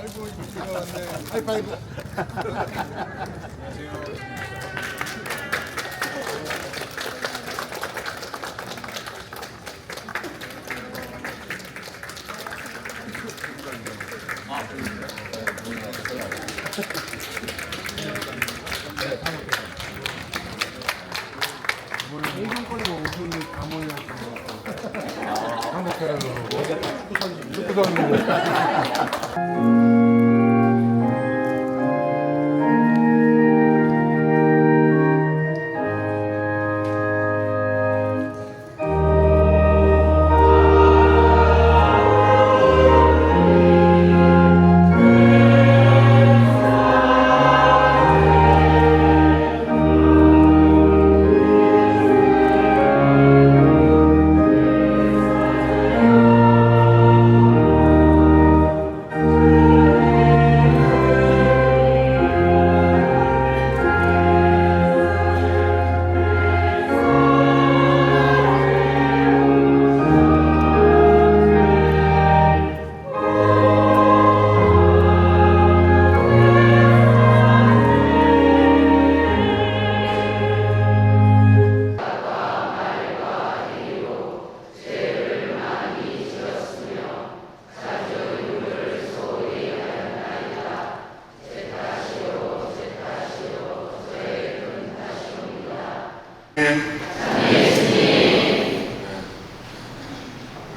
아이고 이거 왔네. 하이파이브. 일본권이고 우승이 다 모여서 한국회라고 축구 선수.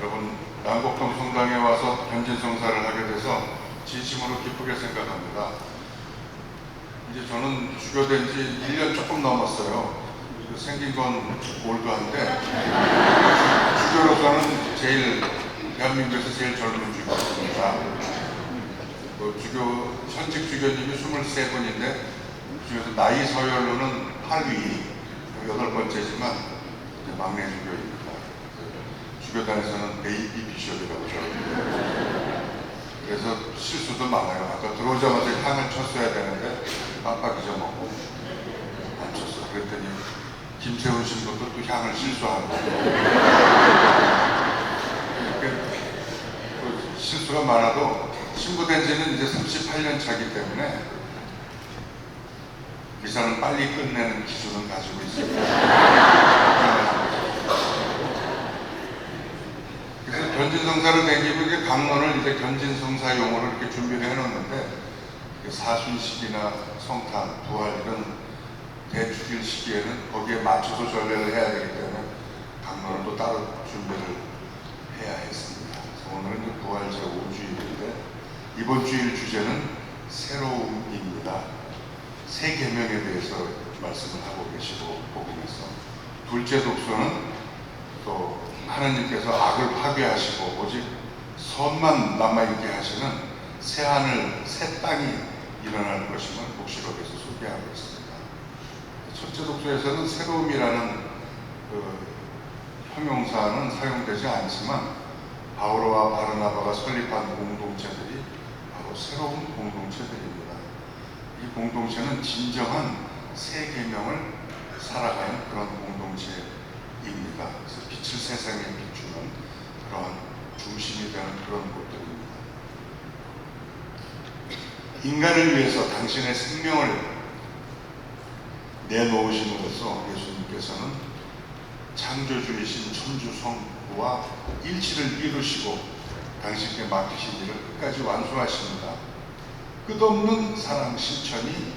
여러분, 남곡동 성당에 와서 현진성사를 하게 돼서 진심으로 기쁘게 생각합니다. 이제 저는 주교된 지 1년 조금 넘었어요. 생긴 건 올드한데 주교로서는 대한민국에서 제일 젊은 주교입니다. 현직 주교님이 23분인데 그중에서 나이 서열로는 8위, 8번째지만 막내 주교입니다. 주교단에서는 베이비 비숍이라고 저러는데 그래서 실수도 많아요. 아까 들어오자마자 향을 쳤어야 되는데 깜빡 잊어먹고 안 쳤어. 그랬더니 김세훈 신부도 또 향을 실수하고 실수가 많아도 신부된 지는 이제 38년 차기 때문에 미사는 빨리 끝내는 기술은 가지고 있습니다. 그래서 견진성사를 댕기고 이게 강론을 이제 견진성사 용어로 이렇게 준비를 해놓는데 사순식이나 성탄, 부활 이런 대축일 시기에는 거기에 맞춰서 전례를 해야 되기 때문에 강론을 또 따로 준비를 해야 했습니다. 그래서 오늘은 부활 제5주일인데 이번 주일 주제는 새로움입니다. 새 계명에 대해서 말씀을 하고 계시고 복음에서 둘째 독서는 또 하나님께서 악을 파괴하시고 오직 선만 남아있게 하시는 새 하늘 새 땅이 일어날 것임을黙示録에서 소개하고 있습니다. 첫째 독서에서는 새로움이라는 형용사는 사용되지 않지만 바오로와 바르나바가 설립한 공동체들이 바로 새로운 공동체들입니다. 이 공동체는 진정한 새 계명을 살아가는 그런 공동체입니다. 그래서 빛을 세상에 비추는 그런 중심이 되는 그런 곳들입니다. 인간을 위해서 당신의 생명을 내놓으심으로써 예수님께서는 창조주이신 천주 성부와 일치를 이루시고 당신께 맡기신 일을 끝까지 완수하십니다. 끝없는 사랑 실천이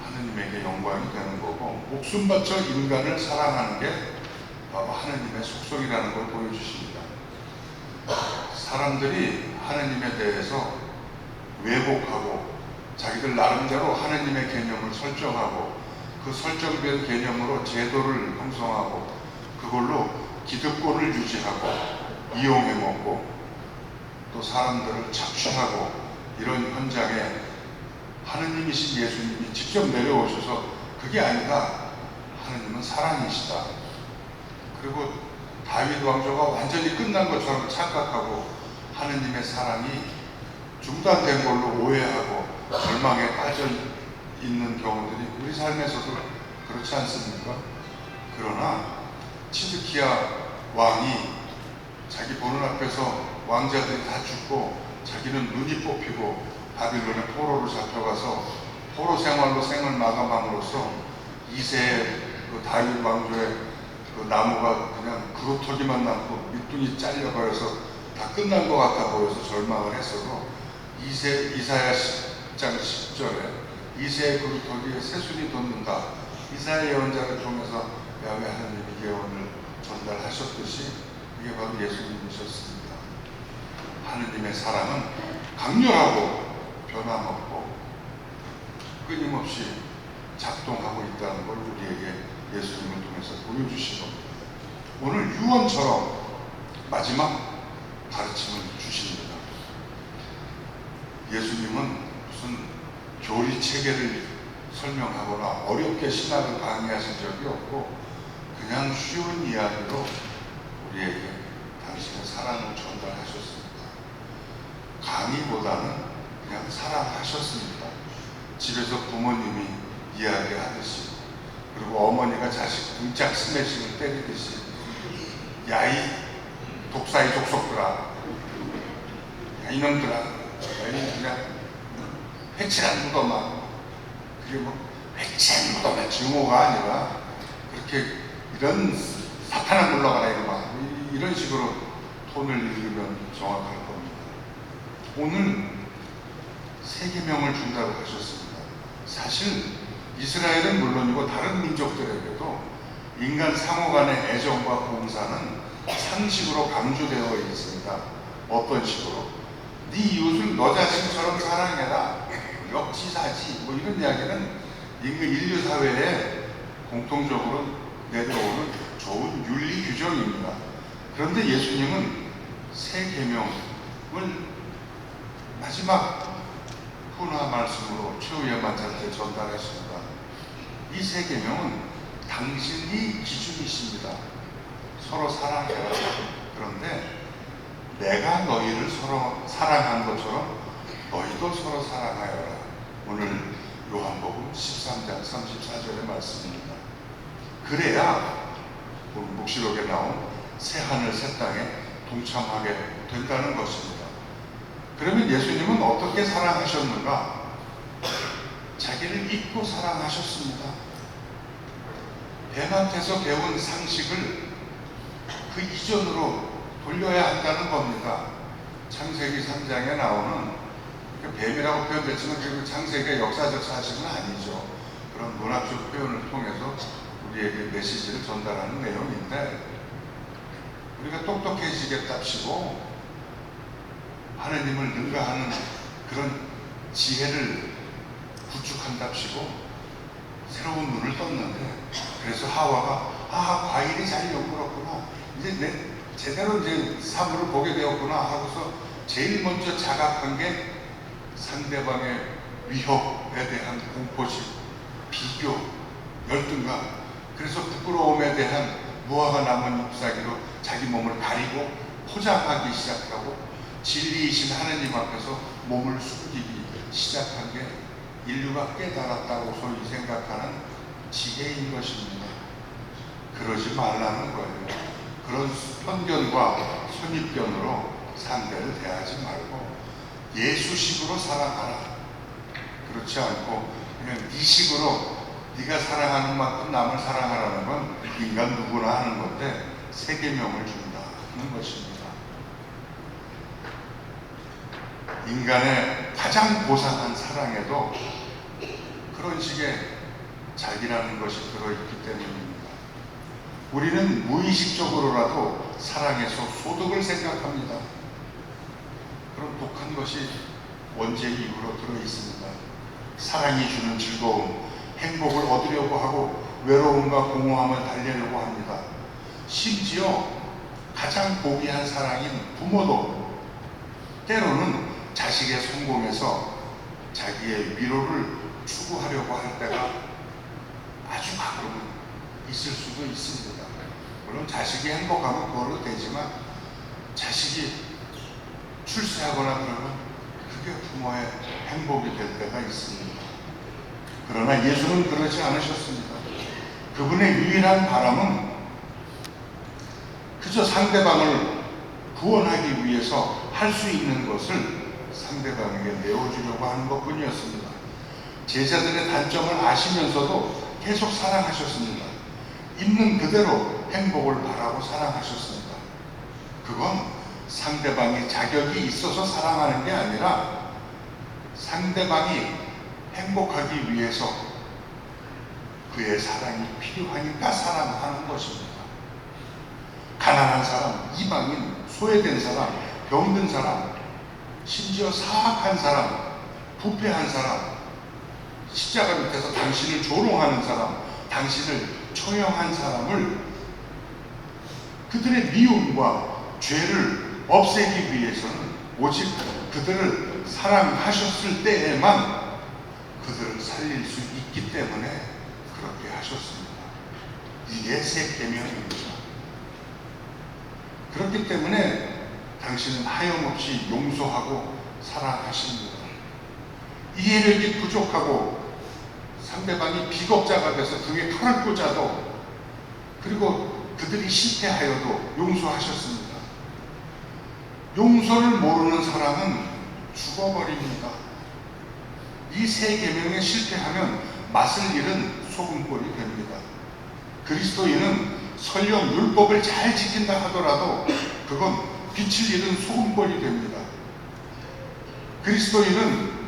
하느님에게 영광이 되는 거고 목숨 바쳐 인간을 사랑하는 게 바로 하느님의 속성이라는 걸 보여주십니다. 사람들이 하느님에 대해서 왜곡하고 자기들 나름대로 하느님의 개념을 설정하고 그 설정된 개념으로 제도를 형성하고 그걸로 기득권을 유지하고 이용해 먹고 또 사람들을 착취하고 이런 현장에 하느님이신 예수님이 직접 내려오셔서 그게 아니다. 하느님은 사랑이시다. 그리고 다윗 왕조가 완전히 끝난 것처럼 착각하고 하느님의 사랑이 중단된 걸로 오해하고 절망에 빠져 있는 경우들이 우리 삶에서도 그렇지 않습니까? 그러나 치드키야 왕이 자기 보는 앞에서 왕자들이 다 죽고 자기는 눈이 뽑히고 바빌론의 포로로 잡혀가서 포로 생활로 생을 마감함으로써 2세의 그 다윗 왕조의 그 나무가 그냥 그루터기만 남고 밑둥이 잘려버려서 다 끝난 것 같아 보여서 절망을 했어도 이사야 10장 10절에 2세의 그루터기에 새순이 돋는다. 이사야 예언자를 통해서 야훼 하나님의 예언을 전달하셨듯이 이게 바로 예수님이셨습니다. 하느님의 사랑은 강렬하고 변함없고 끊임없이 작동하고 있다는 걸 우리에게 예수님을 통해서 보여주신 겁니다. 오늘 유언처럼 마지막 가르침을 주십니다. 예수님은 무슨 교리 체계를 설명하거나 어렵게 신학을 강의하신 적이 없고 그냥 쉬운 이야기로 우리에게 당신의 사랑을 전달하셨습니다. 강의보다는 그냥 사랑하셨습니다. 집에서 부모님이 이야기하듯이, 그리고 어머니가 자식 등짝 스매싱을 때리듯이, 야이 독사의 족속들아, 야 이놈들아, 너희는 그냥 회칠한 무덤아, 그게 뭐 회칠한 무덤의 증오가 아니라 그렇게 이런 사탄아 물러가라 이놈아, 이런 식으로 톤을 읽으면 정확할 겁니다. 오늘 세계명을 준다고 하셨습니다. 사실 이스라엘은 물론이고 다른 민족들에게도 인간 상호 간의 애정과 봉사는 상식으로 강조되어 있습니다. 어떤 식으로? 네 이웃을 너 자신처럼 사랑해라, 역지사지, 뭐 이런 이야기는 인류 사회에 공통적으로 내려오는 좋은 윤리 규정입니다. 그런데 예수님은 새 계명을 마지막 훈화 말씀으로 최후의 만찬 때 전달하십니다. 이 새 계명은 당신이 기준이십니다. 서로 사랑해라. 그런데 내가 너희를 서로 사랑한 것처럼 너희도 서로 사랑하여라. 오늘 요한복음 13장 34절의 말씀입니다. 그래야 오늘 묵시록에 나온 새 하늘 새 땅에 동참하게 된다는 것입니다. 그러면 예수님은 어떻게 사랑하셨는가? 자기를 잊고 사랑하셨습니다. 뱀한테서 배운 상식을 그 이전으로 돌려야 한다는 겁니다. 창세기 3장에 나오는 뱀이라고 표현됐지만 그 창세기의 역사적 사실은 아니죠. 그런 문학적 표현을 통해서 우리에게 메시지를 전달하는 내용인데, 우리가 똑똑해지겠답시고 하나님을 능가하는 그런 지혜를 구축한답시고 새로운 눈을 떴는데, 그래서 하와가 과일이 잘 연구었구나, 이제 제대로 이제 사물을 보게 되었구나 하고서 제일 먼저 자각한 게 상대방의 위협에 대한 공포심, 비교, 열등감, 그래서 부끄러움에 대한 무화과 나무 잎사귀로 자기 몸을 가리고 포장하기 시작하고 진리이신 하나님 앞에서 몸을 숨기기 시작한 게 인류가 깨달았다고 소위 생각하는 지혜인 것입니다. 그러지 말라는 거예요. 그런 편견과 선입견으로 상대를 대하지 말고 예수식으로 사랑하라. 그렇지 않고 그냥 네 식으로 네가 사랑하는 만큼 남을 사랑하라는 건 인간 누구나 하는 건데 세계명을 준다는 것입니다. 인간의 가장 고상한 사랑에도 그런 식의 자기라는 것이 들어있기 때문입니다. 우리는 무의식적으로라도 사랑에서 소득을 생각합니다. 그런 독한 것이 원죄 이후로 들어있습니다. 사랑이 주는 즐거움, 행복을 얻으려고 하고 외로움과 공허함을 달래려고 합니다. 심지어 가장 고귀한 사랑인 부모도 때로는 자식의 성공에서 자기의 위로를 추구하려고 할 때가 아주 가끔은 있을 수도 있습니다. 물론 자식이 행복하면 그걸로 되지만 자식이 출세하거나 그러면 그게 부모의 행복이 될 때가 있습니다. 그러나 예수는 그러지 않으셨습니다. 그분의 유일한 바람은 그저 상대방을 구원하기 위해서 할 수 있는 것을 상대방에게 내어주려고 하는 것뿐이었습니다. 제자들의 단점을 아시면서도 계속 사랑하셨습니다. 있는 그대로 행복을 바라고 사랑하셨습니다. 그건 상대방이 자격이 있어서 사랑하는 게 아니라 상대방이 행복하기 위해서 그의 사랑이 필요하니까 사랑하는 것입니다. 가난한 사람, 이방인, 소외된 사람, 병든 사람, 심지어 사악한 사람, 부패한 사람, 십자가 밑에서 당신을 조롱하는 사람, 당신을 처형한 사람을 그들의 미움과 죄를 없애기 위해서는 오직 그들을 사랑하셨을 때에만 그들을 살릴 수 있기 때문에 그렇게 하셨습니다. 이게 새 계명입니다. 그렇기 때문에 당신은 하염없이 용서하고 사랑하십니다. 이해력이 부족하고 상대방이 비겁자가 돼서 등에 칼을 꽂아도, 그리고 그들이 실패하여도 용서하셨습니다. 용서를 모르는 사람은 죽어버립니다. 이 세 계명에 실패하면 맛을 잃은 소금꼴이 됩니다. 그리스도인은 설령 율법을 잘 지킨다 하더라도 그건 빛을 잃은 소금꼴이 됩니다. 그리스도인은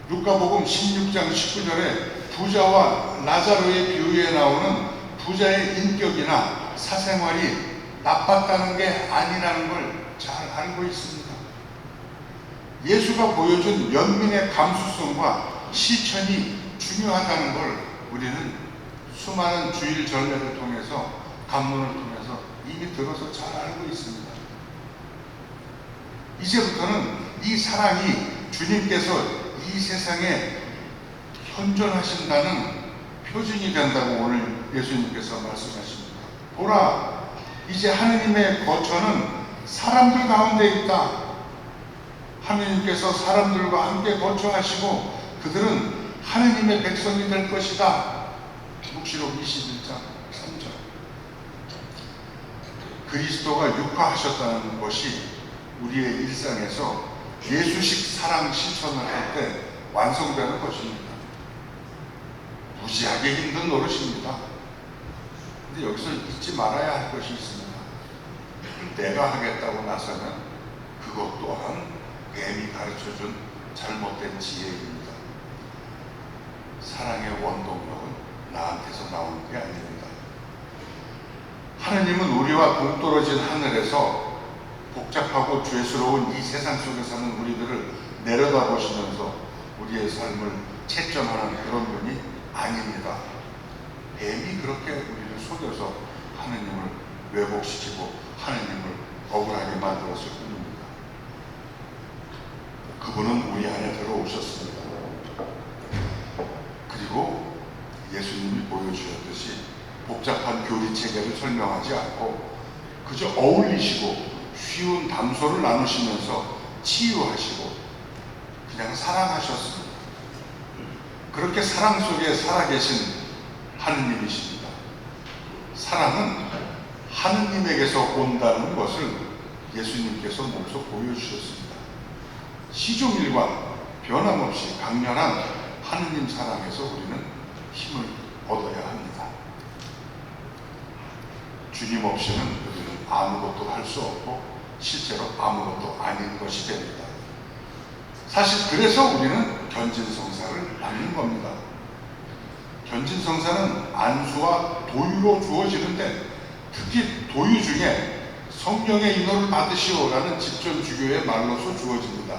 루카복음 16장 19절에 부자와 나자로의 비유에 나오는 부자의 인격이나 사생활이 나빴다는 게 아니라는 걸 잘 알고 있습니다. 예수가 보여준 연민의 감수성과 실천이 중요하다는 걸 우리는 수많은 주일 전례를 통해서, 간문을 통해서 이미 들어서 잘 알고 있습니다. 이제부터는 이 사랑이 주님께서 이 세상에 현존하신다는 표징이 된다고 오늘 예수님께서 말씀하십니다. 보라, 이제 하느님의 거처는 사람들 가운데 있다. 하느님께서 사람들과 함께 거처하시고 그들은 하느님의 백성이 될 것이다. 묵시록 21장 3절. 그리스도가 육화하셨다는 것이 우리의 일상에서 예수식 사랑 실천을 할 때 완성되는 것입니다. 무지하게 힘든 노릇입니다. 근데 여기서 잊지 말아야 할 것이 있습니다. 내가 하겠다고 나서면 그것 또한 뱀이 가르쳐준 잘못된 지혜입니다. 사랑의 원동력은 나한테서 나오는 게 아닙니다. 하느님은 우리와 동떨어진 하늘에서 복잡하고 죄스러운 이 세상 속에 사는 우리들을 내려다보시면서 우리의 삶을 채점하는 그런 분이 아닙니다. 뱀이 그렇게 우리를 속여서 하느님을 왜곡시키고 하느님을 억울하게 만들었을 뿐입니다. 그분은 우리 안에 들어오셨습니다. 그리고 예수님이 보여주셨듯이 복잡한 교리 체계를 설명하지 않고 그저 어울리시고 쉬운 담소를 나누시면서 치유하시고 그냥 사랑하셨습니다. 그렇게 사랑 속에 살아계신 하느님이십니다. 사랑은 하느님에게서 온다는 것을 예수님께서 몸소 보여주셨습니다. 시종일관 변함없이 강렬한 하느님 사랑에서 우리는 힘을 얻어야 합니다. 주님 없이는 우리는 아무것도 할 수 없고 실제로 아무것도 아닌 것이 됩니다. 사실 그래서 우리는 견진성사를 받는 겁니다. 견진성사는 안수와 도유로 주어지는데 특히 도유 중에 성령의 인호를 받으시오라는 집전주교의 말로서 주어집니다.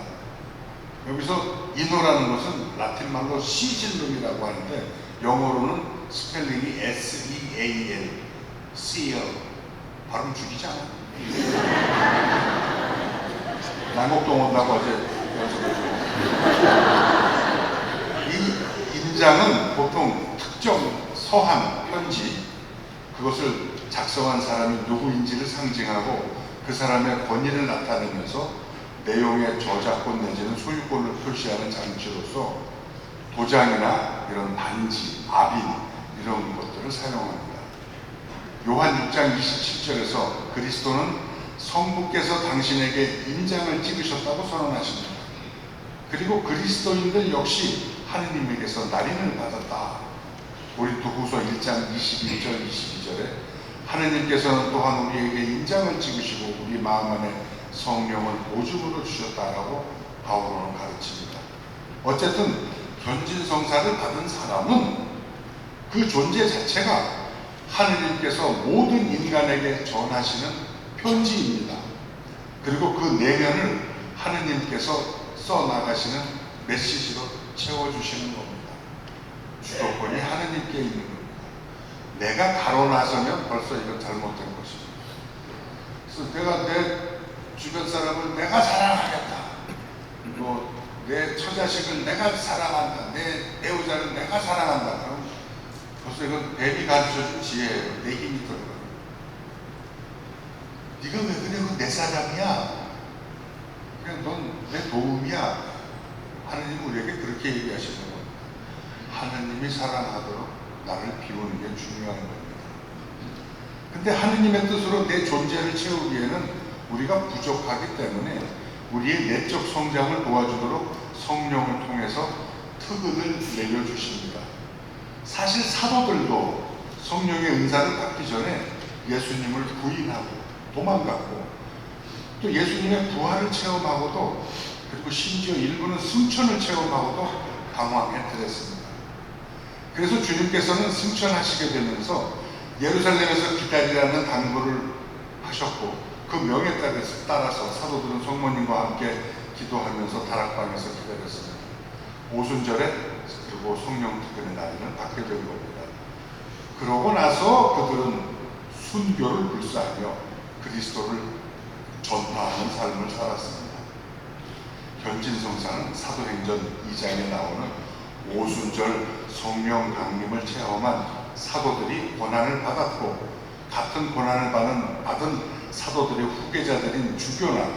여기서 인호라는 것은 라틴 말로 시질lum이라고 하는데 영어로는 스펠링이 S-E-A-L, seal. 발음 죽이지 않아. 남곡동 온다고 어제 연습해주고. 이 인장은 보통 특정 서한, 편지, 그것을 작성한 사람이 누구인지를 상징하고 그 사람의 권위를 나타내면서 내용의 저작권 내지는 소유권을 표시하는 장치로서 도장이나 이런 반지, 압인 이런 것들을 사용합니다. 요한 6장 27절에서 그리스도는 성부께서 당신에게 인장을 찍으셨다고 선언하십니다. 그리고 그리스도인들 역시 하느님에게서 날인을 받았다. 고린도후서 1장 21절 22절에 하느님께서는 또한 우리에게 인장을 찍으시고 우리 마음 안에 성령을 보증으로 주셨다라고 바울은 가르칩니다. 어쨌든 견진성사를 받은 사람은 그 존재 자체가 하느님께서 모든 인간에게 전하시는 편지입니다. 그리고 그 내면을 하느님께서 써나가시는 메시지로 채워주시는 겁니다. 주도권이 하느님께 있는 겁니다. 내가 가로 나서면 벌써 이건 잘못된 것입니다. 그래서 내가 내 주변 사람을 내가 사랑하겠다. 내 처자식을 내가 사랑한다. 내 배우자를 내가 사랑한다. 그럼 벌써 이건 뱀이 가르쳐준 지혜예요. 내 힘이 들어가요. 네가 왜 그래? 그건 내 사람이야. 그냥 넌 내 도움이야. 하느님 우리에게 그렇게 얘기하시는 겁니다. 하느님이 사랑하도록 나를 비우는 게 중요한 겁니다. 근데 하느님의 뜻으로 내 존재를 채우기에는 우리가 부족하기 때문에 우리의 내적 성장을 도와주도록 성령을 통해서 특은을 내려주십니다. 사실 사도들도 성령의 은사를 받기 전에 예수님을 부인하고 도망갔고 또 예수님의 부활을 체험하고도 그리고 심지어 일부는 승천을 체험하고도 방황했더랬습니다. 그래서 주님께서는 승천하시게 되면서 예루살렘에서 기다리라는 당부를 하셨고 그 명에 따라서 사도들은 성모님과 함께 기도하면서 다락방에서 기다렸습니다. 오순절에 그리고 성령 특별의 날에는 받게 된 겁니다. 그러고 나서 그들은 순교를 불사하며 그리스도를 전파하는 삶을 살았습니다. 견진성사는 사도행전 2장에 나오는 오순절 성령 강림을 체험한 사도들이 고난을 받았고 같은 고난을 받은 사도들의 후계자들인 주교나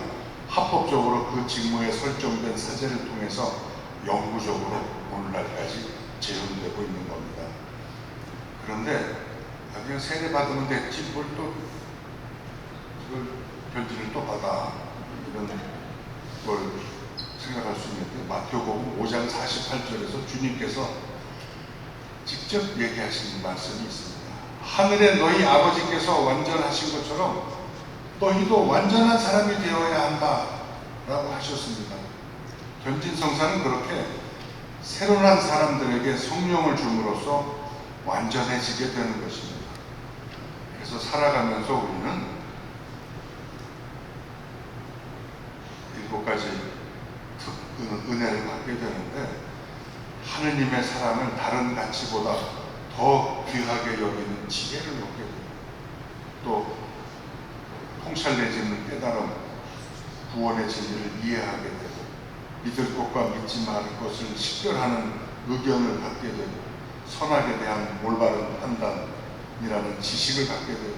합법적으로 그 직무에 설정된 사제를 통해서 영구적으로 오늘날까지 재현되고 있는 겁니다. 그런데 그냥 세례 받으면 됐지 뭘 또 그걸 견진을 또 받아 이런 걸 생각할 수 있는데 마태복음 5장 48절에서 주님께서 직접 얘기하시는 말씀이 있습니다. 하늘에 너희 아버지께서 완전하신 것처럼 너희도 완전한 사람이 되어야 한다 라고 하셨습니다. 견진성사는 그렇게 새로 난 사람들에게 성령을 줌으로써 완전해지게 되는 것입니다. 그래서 살아가면서 우리는 7가지 은혜를 받게 되는데 하느님의 사랑을 다른 가치보다 더 귀하게 여기는 지혜를 얻게 됩니다. 또 통찰내지는 깨달음, 구원의 진리를 이해하게 되고 믿을 것과 믿지 말을 것을 식별하는 의견을 갖게 되고 선악에 대한 올바른 판단이라는 지식을 갖게 되고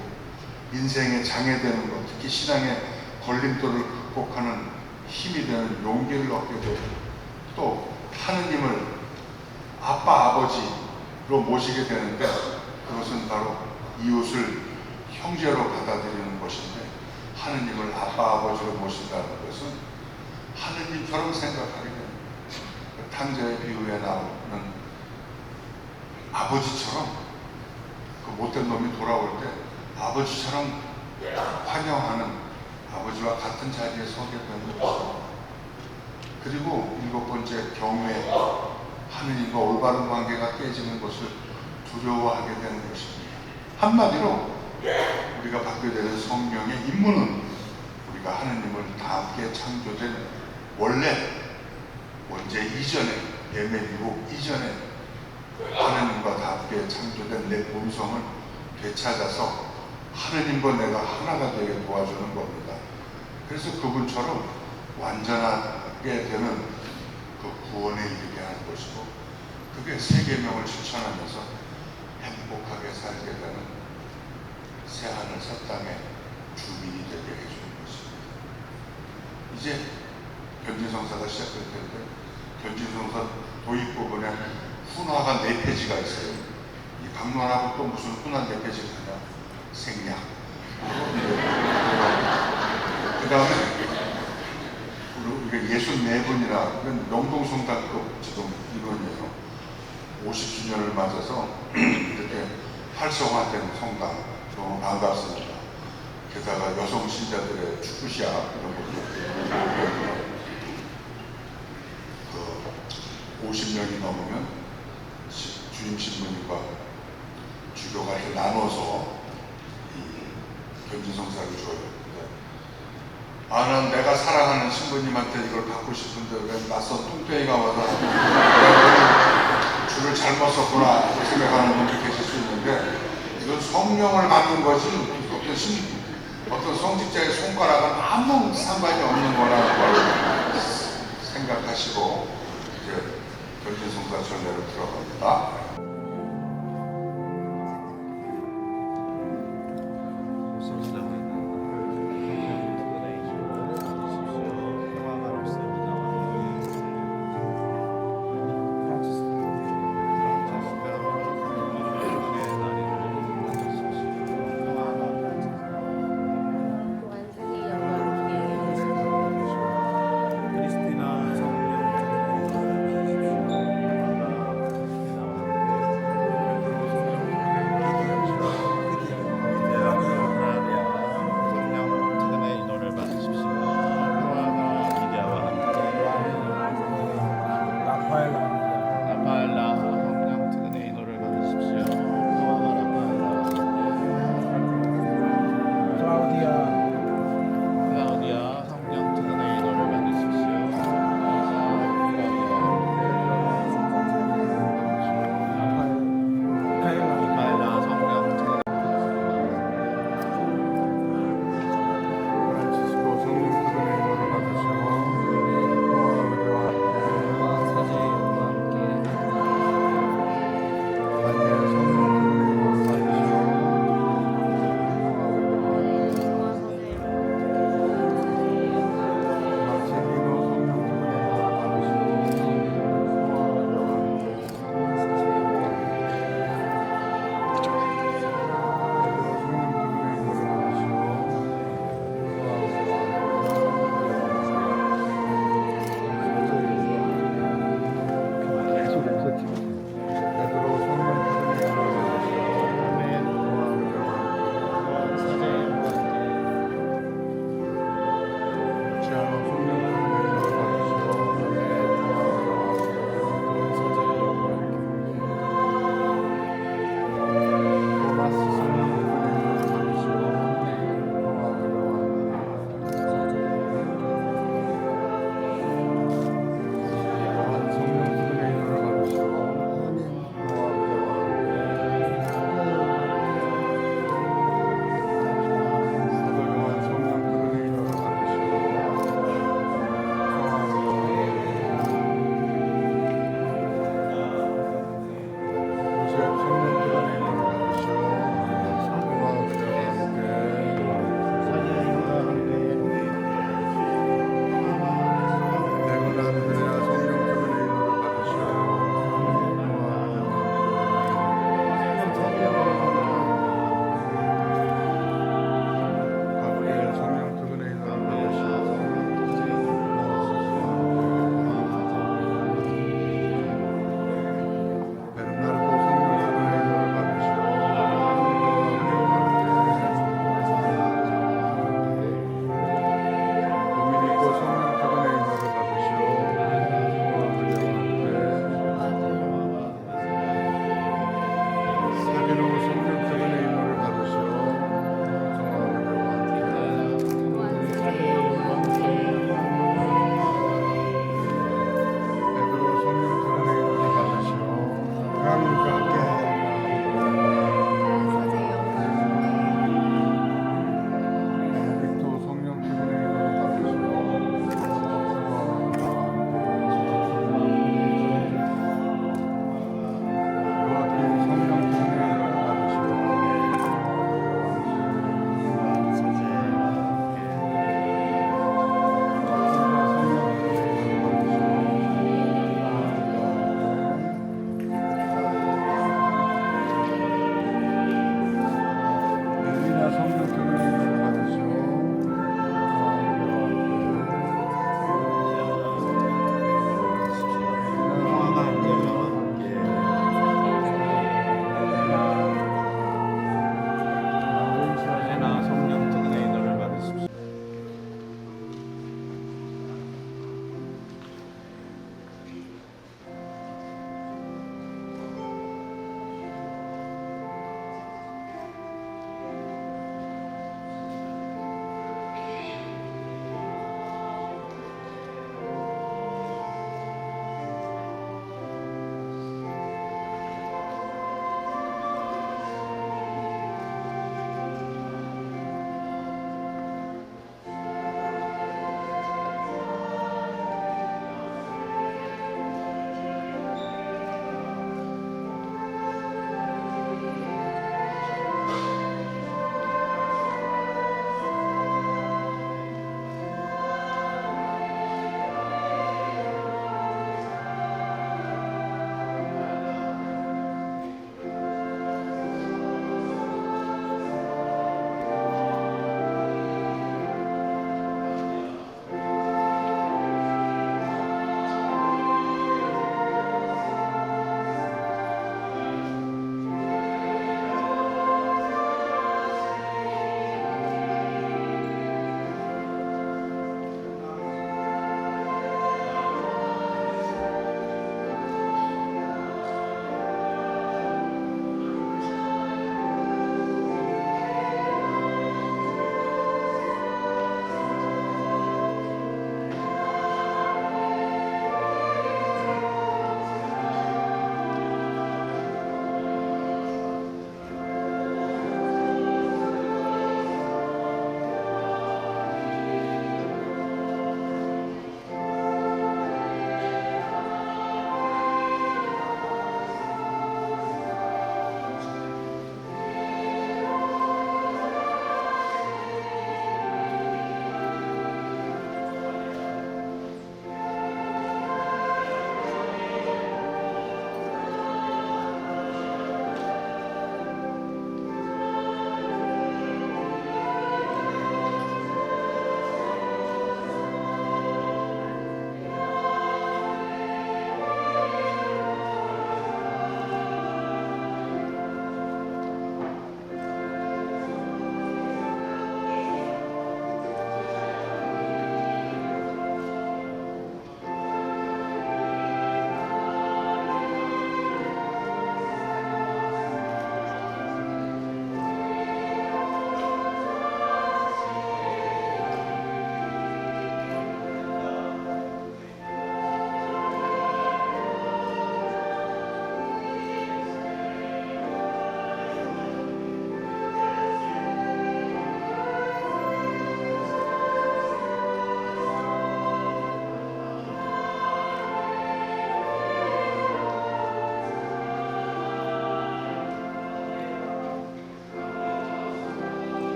인생에 장애되는 것, 특히 신앙의 걸림돌을 극복하는 힘이 되는 용기를 얻게 되고 또 하느님을 아빠, 아버지로 모시게 되는데 그것은 바로 이웃을 형제로 받아들이는 것인데 하느님을 아빠, 아버지로 모신다는 것은 하느님처럼 생각하게 됩니다. 탕자의 비유에 나오는 아버지처럼 그 못된 놈이 돌아올 때 아버지처럼 환영하는 아버지와 같은 자리에 서게 되는 것입니다. 그리고 7번째 경외, 하느님과 올바른 관계가 깨지는 것을 두려워하게 되는 것입니다. 한마디로 우리가 받게 되는 성령의 임무는 우리가 하느님을 다 함께 창조된 원죄 이전에 뱀의 유혹 이전에 하느님과 다 함께 창조된 내 본성을 되찾아서 하느님과 내가 하나가 되게 도와주는 겁니다. 그래서 그분처럼 완전하게 되는 그 구원에 이르게 하는 것이고 그게 세계명을 실천하면서 행복하게 살게 되는 새하늘 새 땅의 주민이 되게 해주는 것입니다. 이제 견진성사가 시작될 텐데 견진성사 도입 부분에 훈화가 4페이지가 있어요. 이 강론하고 또 무슨 훈화 4페이지가 있냐? 생략. 그 다음에 우리가 64분이나 이건 명동성당급 지금 인원이에요. 50주년을 맞아서 이렇게 활성화된 성당 너무 반갑습니다. 게다가 여성 신자들의 축구 시합 이런 것도 50명이 넘으면 주임 신부님과 주교가 이렇게 나눠서 이 견진성사를 줘요. 난 내가 사랑하는 신부님한테 이걸 받고 싶은데 왜 낯선 뚱땡이가 와서 내가 줄을 잘못 썼구나 생각하는 분도 계실 수 있는데, 이건 성령을 받는 것이 어떤 성직자의 손가락은 아무 상관이 없는 거라는 걸 생각하시고 이제 견진성사 전례로 들어갑니다.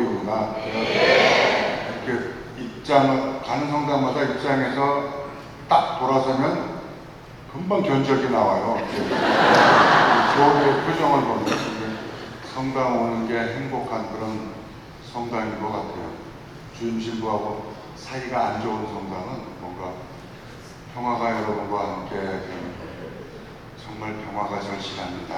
보입니다. 이렇게 가는 성당마다 입장에서 딱 돌아서면 금방 견적이 나와요. 교우의 표정을 보면 성당 오는 게 행복한 그런 성당인 것 같아요. 주임 신부하고 사이가 안 좋은 성당은 뭔가 평화가 여러분과 함께 정말 평화가 절실합니다.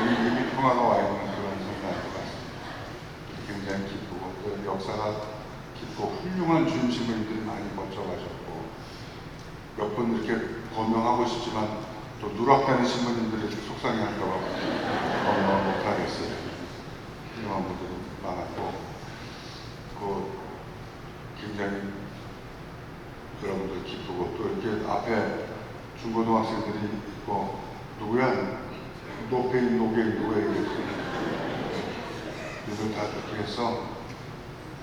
이미 평화가 와 있는 그런 성당인 것 같습니다. 굉장히 기쁘고 또 역사가 깊고 훌륭한 주임 신부님들이 많이 거쳐가셨고 몇 분 이렇게 거명하고 싶지만 또 누락되는 신부님들이 속상해할까봐 거명 못하겠어요. 훌륭한 분들이 많았고 굉장히 여러분들 기쁘고 또 이렇게 앞에 중고등학생들이 있고 누구야? 노페인 노게인 누구야 이게 이걸 다 그렇게 해서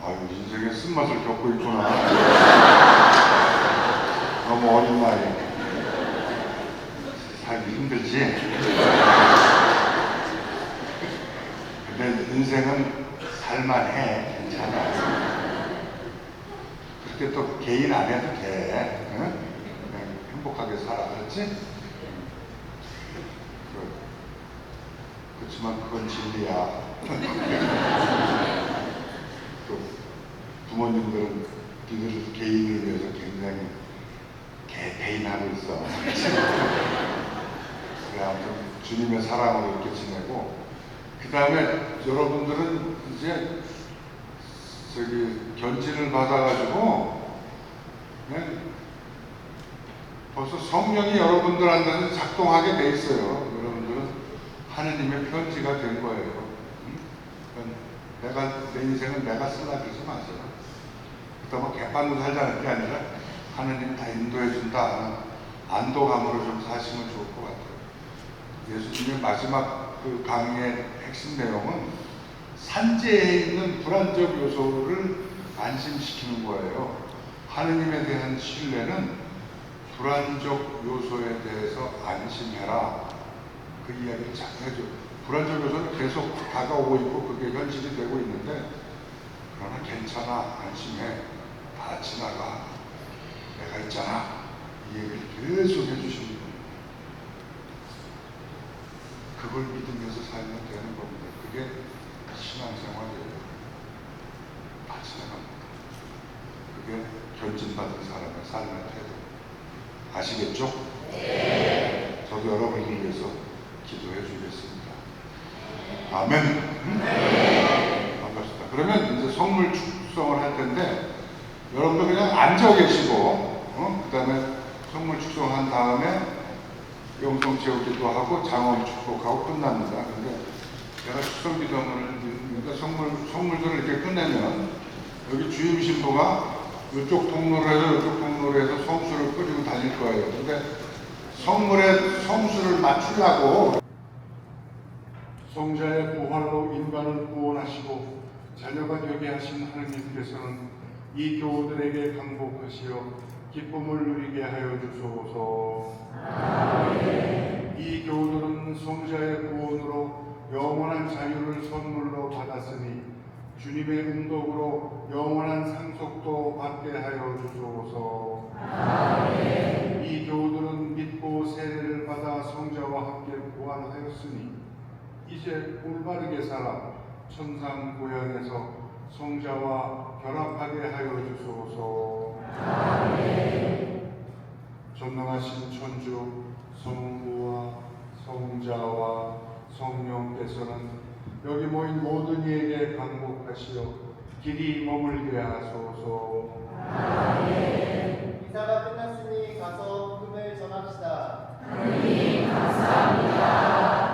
아유 인생의 쓴맛을 겪고 있구나. 너무 어린 나이에 살기 힘들지? 근데 인생은 살만해. 괜찮아. 그렇게 또 개인 안 해도 돼. 응? 행복하게 살아. 그렇지? 그렇지만 그건 진리야. 또 부모님들은 니들 개인을 위해서 굉장히 개페인하고 있어. 그래, 아무튼 주님의 사랑으로 이렇게 지내고 그 다음에 여러분들은 이제 견진을 받아가지고 벌써 성령이 여러분들한테는 작동하게 돼 있어요. 여러분들은 하느님의 편지가 된 거예요. 내 인생은 내가 쓰나 그러지 마세요. 그렇다고 개판으로 살자는 게 아니라 하느님 다 인도해 준다. 안도감으로 좀 사시면 좋을 것 같아요. 예수님의 마지막 그 강의의 핵심 내용은 산재에 있는 불안적 요소를 안심시키는 거예요. 하느님에 대한 신뢰는 불안적 요소에 대해서 안심해라. 그 이야기를 자꾸 해줘. 불안적 요소는 계속 다가오고 있고 그게 현실이 되고 있는데 그러나 괜찮아. 안심해. 다 지나가. 내가 있잖아. 이 얘기를 계속 해주시는 거예요. 그걸 믿으면서 살면 되는 겁니다. 그게 신앙생활이에요. 다 지나갑니다. 그게 견진받은 사람의 삶의 태도. 아시겠죠? 네. 저도 여러분을 위해서 기도해 주겠습니다. 아멘. 네. 반갑습니다. 그러면 이제 성물 축성을 할 텐데 여러분들 그냥 앉아 계시고 그 다음에 성물 축성한 다음에 영성 채우기도 하고 장엄 축복하고 끝납니다. 근데 제가 축성 기도문을 성물들을 이렇게 끝내면 여기 주임 신부가 이쪽 통로로 해서 이쪽 통로로 해서 성수를 끓이고 다닐 거예요. 근데 성물에 성수를 맞추려고 성자의 부활로 인간을 구원하시고 자녀가 되게 하신 하느님께서는 이 교우들에게 강복하시어 기쁨을 누리게 하여 주소서. 아멘. 이 교우들은 성자의 구원으로 영원한 자유를 선물로 받았으니 주님의 응덕으로 영원한 상속도 받게 하여 주소서. 아멘. 이 교우들은 믿고 세례를 받아 성자와 함께 부활하였으니 이제 올바르게 살아 천상 고향에서 성자와 결합하게 하여 주소서. 아멘. 전능하신 천주 성부와 성자와 성령께서는 여기 모인 모든 이에게 강복하시어 길이 머물게 하소서. 아멘. 이사가 끝났으니 가서 복음을 전합시다. 하느님 감사합니다.